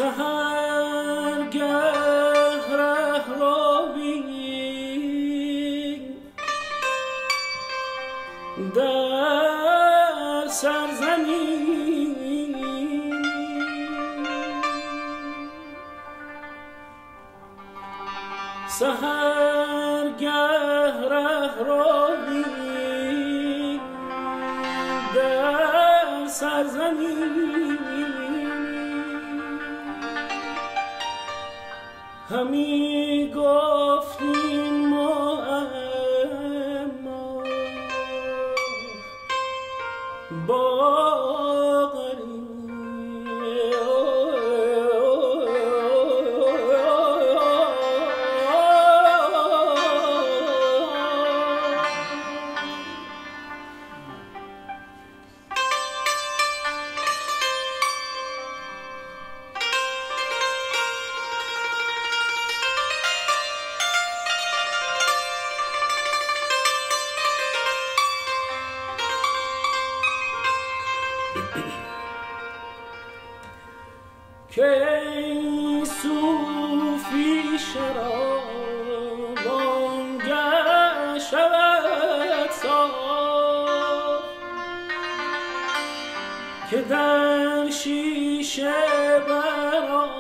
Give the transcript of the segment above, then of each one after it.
سحرگه ره را بین در سرزمین سحرگه ره را بین در سرزمین همی گفتیم ما اما باقری که صوفی شرابانگه شود صاف که در شیشه برآرد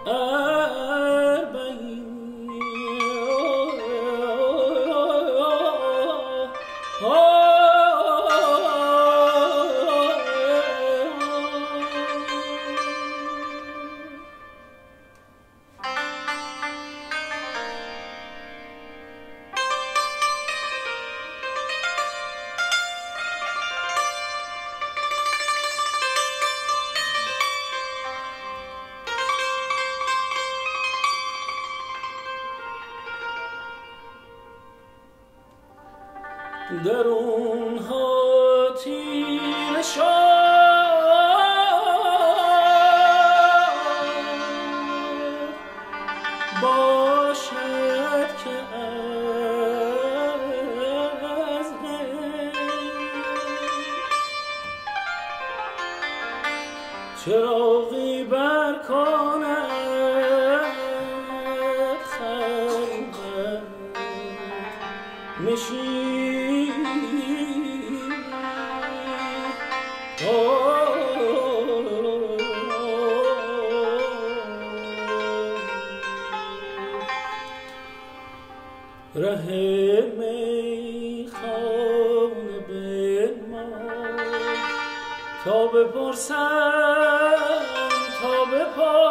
اربعین درونها تیره شد باشد که از غیر چراغی برکند خلوت نشین ره میخانه بنما تا بپرسم تا بپرسم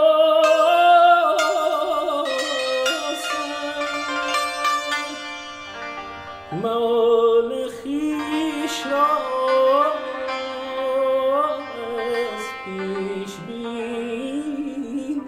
حال خویش را از پیش بینی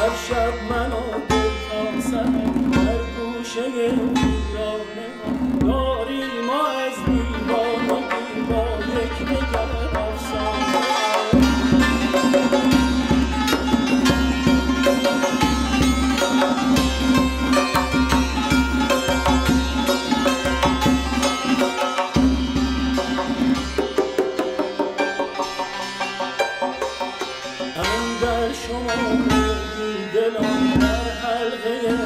هر شب من و دل تا سحر در گوشه ویرانه داریم ما از دیوانگی با یکدیگر افسانه اندر شما دلم در حلقه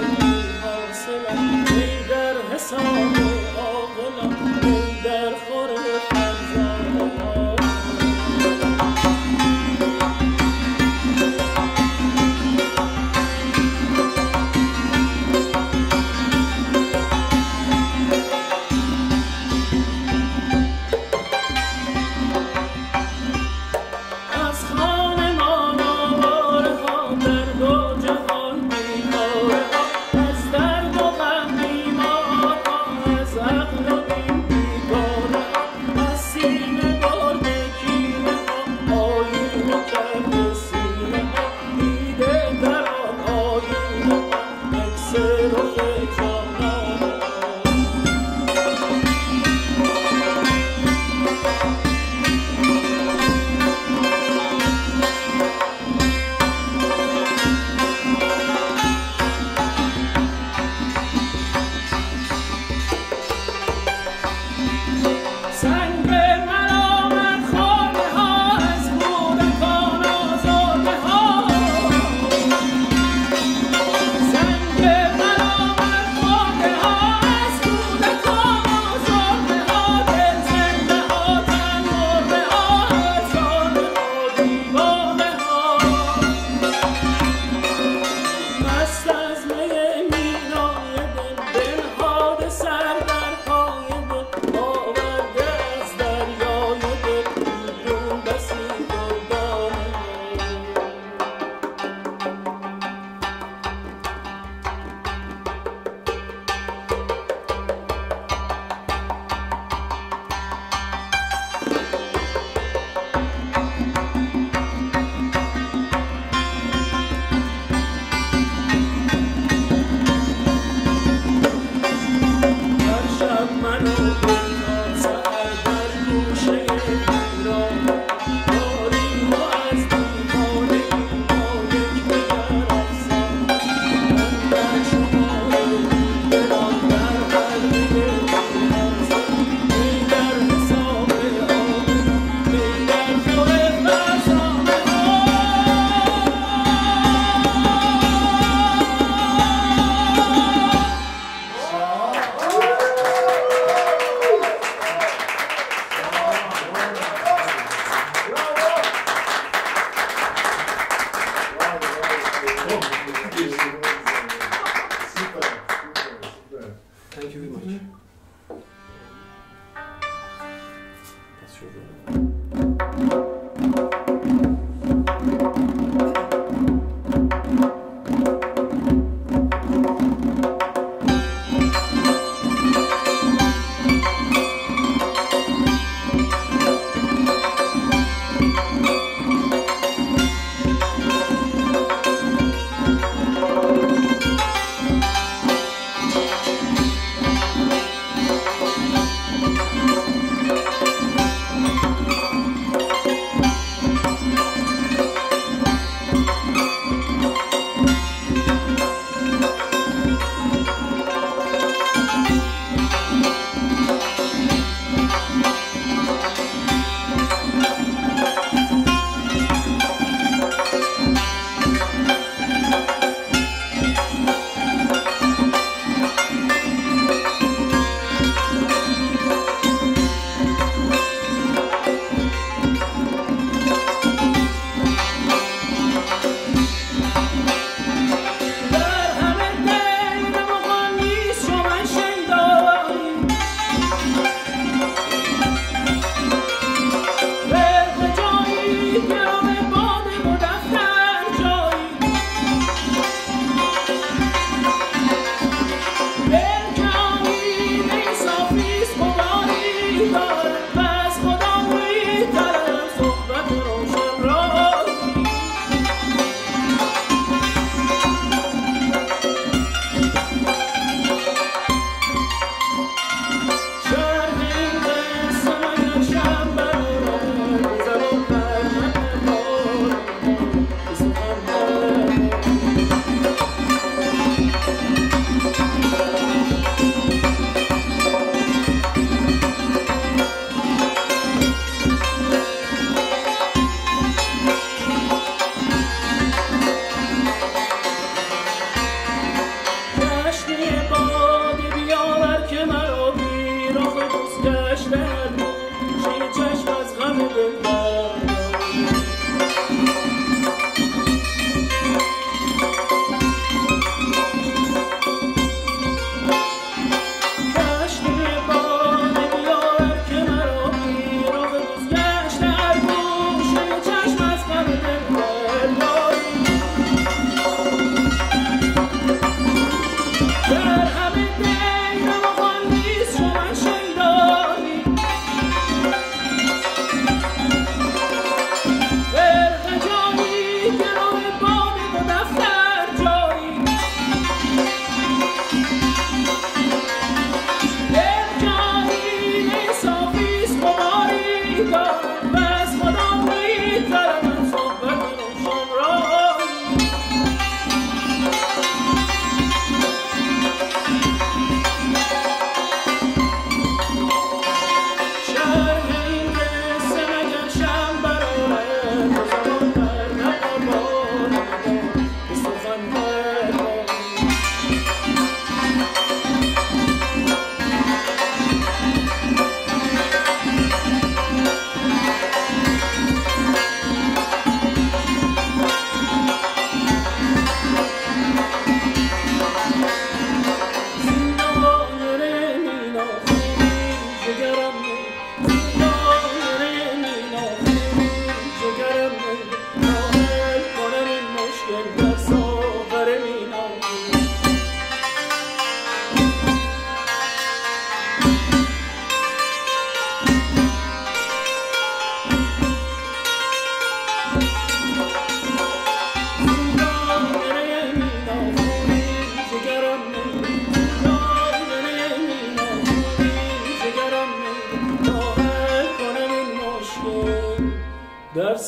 حاصلم ای در حساب عاقلم ای در خور فرزانه از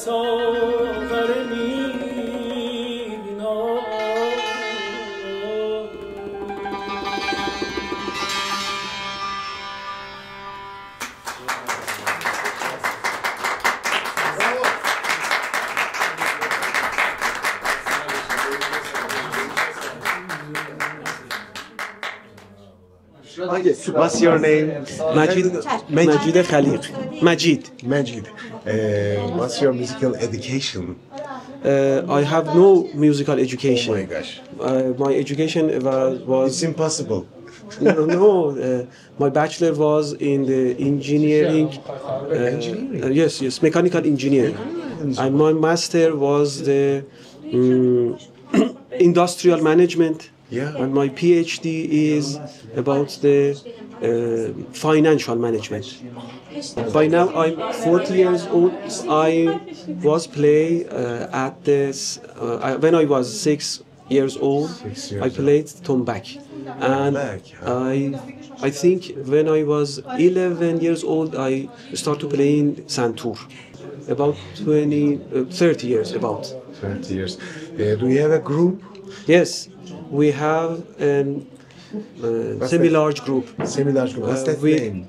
ساغر مینا Okay. What's your name? Majid Khaliq. Majid. What's your musical education? I have no musical education. Oh my gosh. My education was It's impossible. no. My bachelor was in the engineering. Yes, mechanical engineering. And my master was the industrial management. Yeah. And my PhD is about the financial management. By now I'm 40 years old. I was play at this when I was 6 years old. 6 years I played tombak, and I think when I was 11 years old I started playing santur. About 30 years about. 20 years. Do you have a group? Yes, we have a semi-large group. Semi-large group. What's that with name?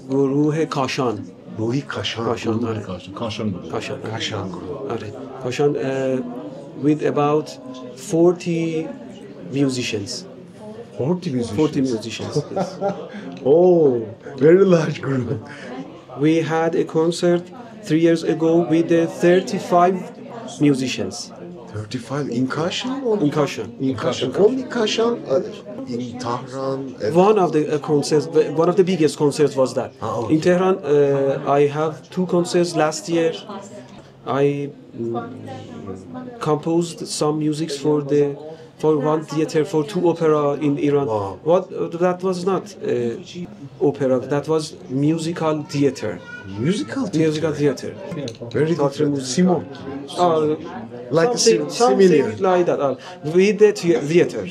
گروه کاشان. Ruhi Kashan. کاشان آره. Kashan group. آره. کاشان with about 40 musicians. 40 musicians. 40 musicians. Yes. Oh, very large group. We had a concert 3 years ago with the 35 musicians 35 in Kashan? in Kashan. In Kashan. Only Kashan? In Tehran? One of the concerts, one of the biggest concerts was that. okay. In Tehran, I have 2 concerts last year. I composed some music for one theater, for 2 opera in Iran. Wow. What that was not opera, that was musical theater. Musical theater? Musical theater. Very different. Simon. Like Something similar. like that. With the theater.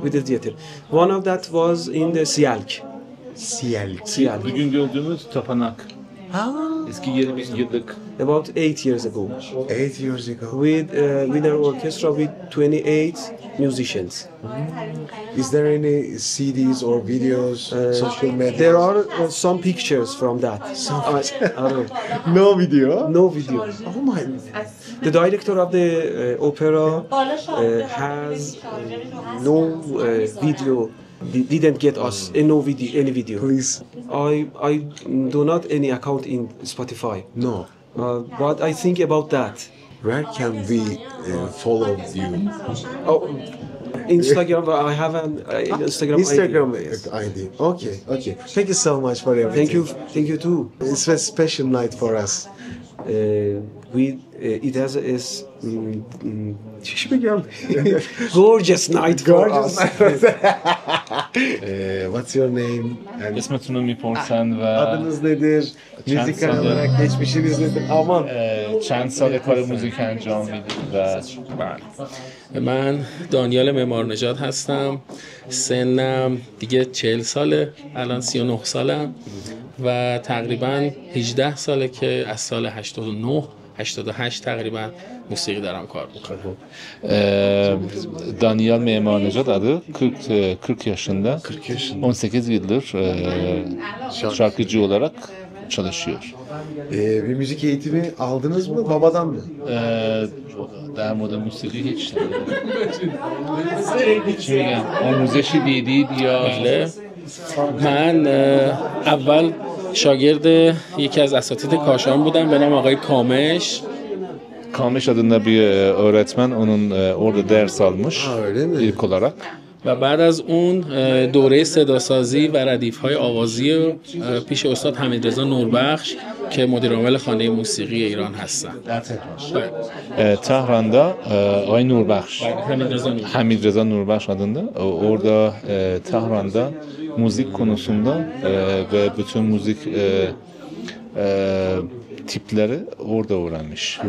With the theater. One of that was in the Sialk. Sialk. Bugün gördüğümüz tapınak. Eski yerimiz yıllık. About 8 years ago. 8 years ago. With an orchestra with 28 musicians. Is there any CDs or videos, social media? There are some pictures from that. No video? No video. Oh my. The director of the opera has no video. Didn't get us any video. Please. I do not any account in Spotify. No. What I think about that? Where can we follow you? Oh, Instagram. I have an Instagram. Instagram ID. Yes. ID. Okay. Thank you so much for everything. Thank you too. It's a special night for us. It has a gorgeous night for us. What's your name? And اسمتون رو میپرسن و adınız nedir? Müzikal sene- olarak geçmişiniz nedir? Aman. چند سال کار موزیک انجام میدید و من دانیال معمارنژاد هستم. سنم دیگه 40 ساله، الان 39 سالم و تقریبا 18 ساله که از سال 88 taqriban موسیقی دارم kar میکنم. Daniel Memarnejad adı 40 yaşında. 40 yaşında. 18 yıldır şarkıcı olarak çalışıyor. Bir müzik eğitimi aldınız mı? Babadan mı? در مورد موسیقی هیچ چی میگم آموزشی دیدید یا بله. من اول شاگرد یکی از اساتید کاشان بودم به نام آقای کامش. Kamış adında bir öğretmen onun orada ders almış öyle mi? ilk olarak. و بعد از اون دوره صداسازی و ردیف‌های آوازی رو پیش استاد حمیدرضا نوربخش که مدیر عامل خانه موسیقی ایران هستن. Tahran'da Ay Nurbakhsh, حمیدرضا نوربخش. Hamid Reza Nurbakhsh adında orada Tahran'da müzik konusunda ve bütün müzik tipleri orada öğrenmiş.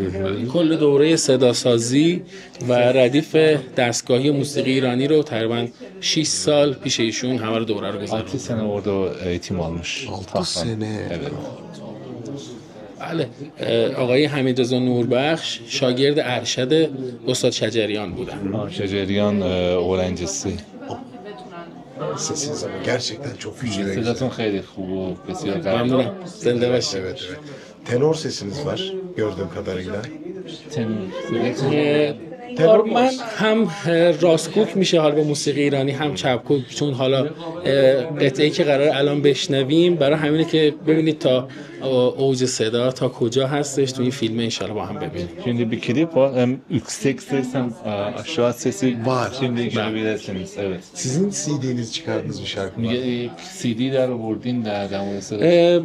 کل دوره صداسازی و ردیف دستگاهی موسیقی ایرانی رو تقریبا 6 سال پیش ایشون همه رو دوره رو 6 گذروند. sene orada eğitim almış. 6 sene. Evet. بله، آقای حمیدرضا نوربخش شاگرد ارشد استاد شجریان بودن. شجریان öğrencisi. Sesiniz ama gerçekten çok yüceler. صداتون خیلی خوب و بسیار قوی. ممنونم. زنده باشید. Evet, evet. Tenor sesiniz var gördüğüm kadarıyla. من هم راستکوک میشه حالا به موسیقی ایرانی، هم چپکوک، چون حالا قطعه‌ای که قرار الان بشنویم برای همینه که ببینید تا اوج صدا تا کجا هستش تو این فیلم انشالله با هم ببینیم. Şimdi bir klip var. Hem yüksek ses hem aşağı sesi var. Şimdi görebilirsiniz. Evet. Sizin CD'niz çıkardığınız bir şarkı var. میگه CD در آوردین در مورد صدا.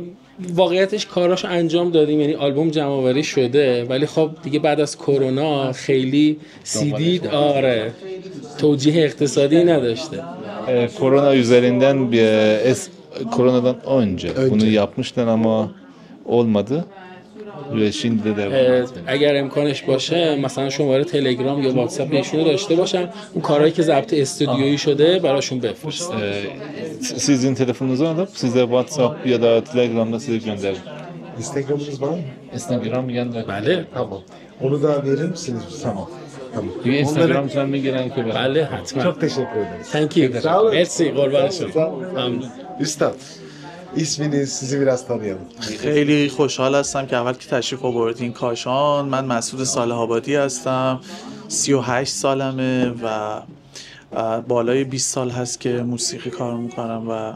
واقعیتش کاراشو انجام دادیم، یعنی آلبوم جمع‌آوری شده ولی خب دیگه بعد از کرونا خیلی CD توجیه اقتصادی نداشته. Korona üzerinden koronadan önce bunu yapmışlar ama olmadı. ve şimdi de اگر امکانش باشه مثلا شماره تلگرام یا واتساپ ایشونو داشته باشم، اون کارهایی که ضبط استودیویی شده براشون بفرست. Sizin telefonunuzu alıp size WhatsApp ya da Telegram'da size gönderin. Instagram'ınız var mı? Instagram yanında. بله. Tamam. Onu da verir misiniz? Tamam. Tamam. Bir Instagram sen mi giren ki? بله حتما. Çok teşekkür ederiz. Thank you. Sağ olun. مرسی قربان Sağ شما. olun. ممنون. Üstad, isminiz, sizi biraz tanıyalım. خیلی خوشحال هستم که اول که تشریف آوردین کاشان. من مسعود صالح آبادی هستم، 38 سالمه و بالای 20 سال هست که موسیقی کار میکنم و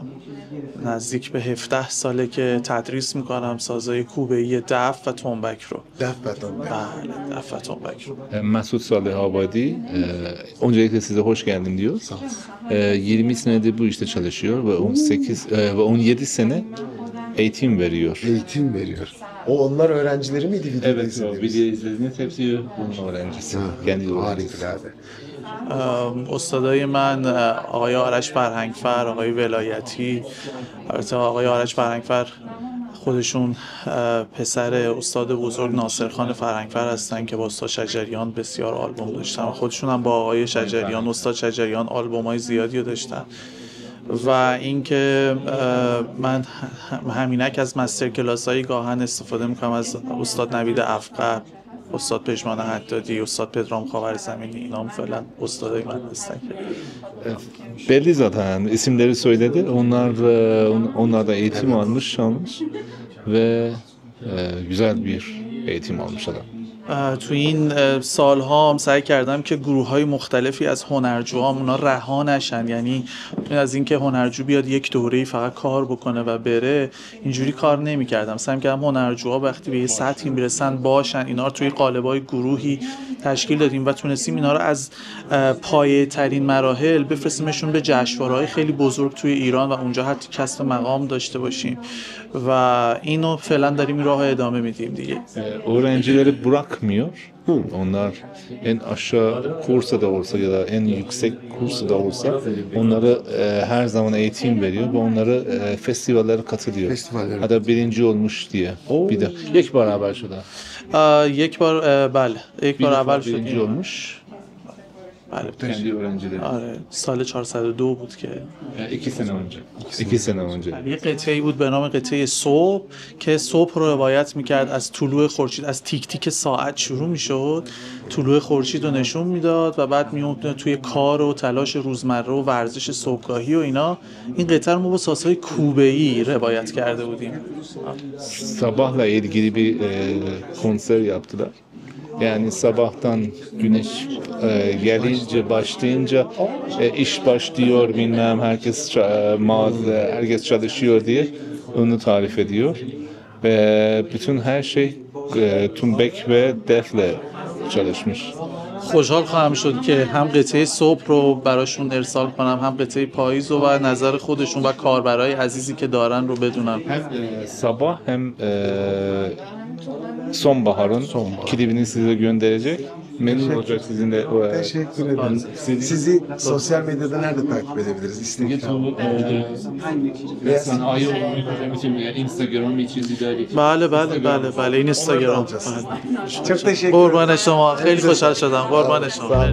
نزدیک به 17 ساله که تدریس میکنم سازهای کوبه‌ای دف و تنبک رو. Def Beton. بله، دف و تنبک رو. Mesut Salih Abadi. Öncelikle size hoş geldin diyoruz. 20 senedir bu işte çalışıyor ve 18 ve 17 sene eğitim veriyor. Eğitim veriyor. Onlar öğrencileri miydi videoda Evet, o izlediğiniz? video izlediğiniz hepsi bunun öğrencisi. Kendi öğrencisi. Harikulade. استادای من آقای آرش فرهنگفر، آقای ولایتی. البته آقای آرش فرهنگفر خودشون پسر استاد بزرگ ناصرخان فرهنگفر هستن که با استاد شجریان بسیار آلبوم داشتن. خودشون هم با آقای شجریان، استاد شجریان آلبوم‌های زیادی داشتن. و اینکه من همینک از مستر کلاس‌های گاهن استفاده می‌کنم از استاد نوید افقر، استاد پژمان حدادی، استاد پدرام خاورزمینی. اینا هم فعلا استادای من هستن. Belli zaten isimleri söyledi. Onlar da eğitim almış ve güzel bir eğitim almış adam. تو این سالها هم سعی کردم که گروه‌های مختلفی از هنرجوام اونا رها نشن، یعنی از اینکه هنرجو بیاد یک دوره‌ای فقط کار بکنه و بره اینجوری کار نمی‌کردم. سعی کردم هنرجوها وقتی به یه سطحی میرسن باشن، اینا رو توی قالب‌های گروهی تشکیل دادیم و تونستیم اینا رو از پایه‌ترین مراحل بفرستیمشون به جشنواره‌های خیلی بزرگ توی ایران و اونجا حتی کسب مقام داشته باشیم و اینو فعلا داریم این راهو ادامه میدیم دیگه. Öğrencileri bırakmıyor. Onlar en aşağı kursa da olsa ya da en yüksek kursa da olsa onları her zaman eğitim veriyor ve onları festivallere katılıyor. Festivallere. Hatta birinci olmuş diye. Bir de یک بار اول شده. یک بار بله، یک بار اول birinci شدیم. olmuş. بله. Kendi öğrencileri. آره، سال 402 بود که 2 sene önce. 2 sene önce. یه قطعه‌ای بود به نام قطعه صبح که صبح رو روایت میکرد، از طلوع خورشید، از تیک تیک ساعت شروع میشد، طلوع خورشید رو نشون میداد و بعد میومد توی کار و تلاش روزمره و ورزش صبحگاهی و اینا. این قطعه رو ما با سازهای کوبه‌ای روایت کرده بودیم. Sabahla ilgili bir konser yaptılar. Yani sabahtan güneş gelince başlayınca iş başlıyor bilmem herkes herkes çalışıyor diye onu tarif ediyor ve bütün her şey tumbek ve defle çalışmış. خوشحال خواهم شد که هم قطعه صبح رو براشون ارسال کنم، هم قطعه پاییز رو و نظر خودشون و کاربرای عزیزی که دارن رو بدونم. Hem sabah hem sonbaharın klibini size gönderecek. Memnun olacak sizinle. Teşekkür ederim. Sizi sosyal medyada nerede takip edebiliriz? Instagram. Instagram bir چیزی داری؟ بله بله بله بله، این اینستاگرام. Çok teşekkür ederim. قربان شما، خیلی خوشحال شدم. قربان شما.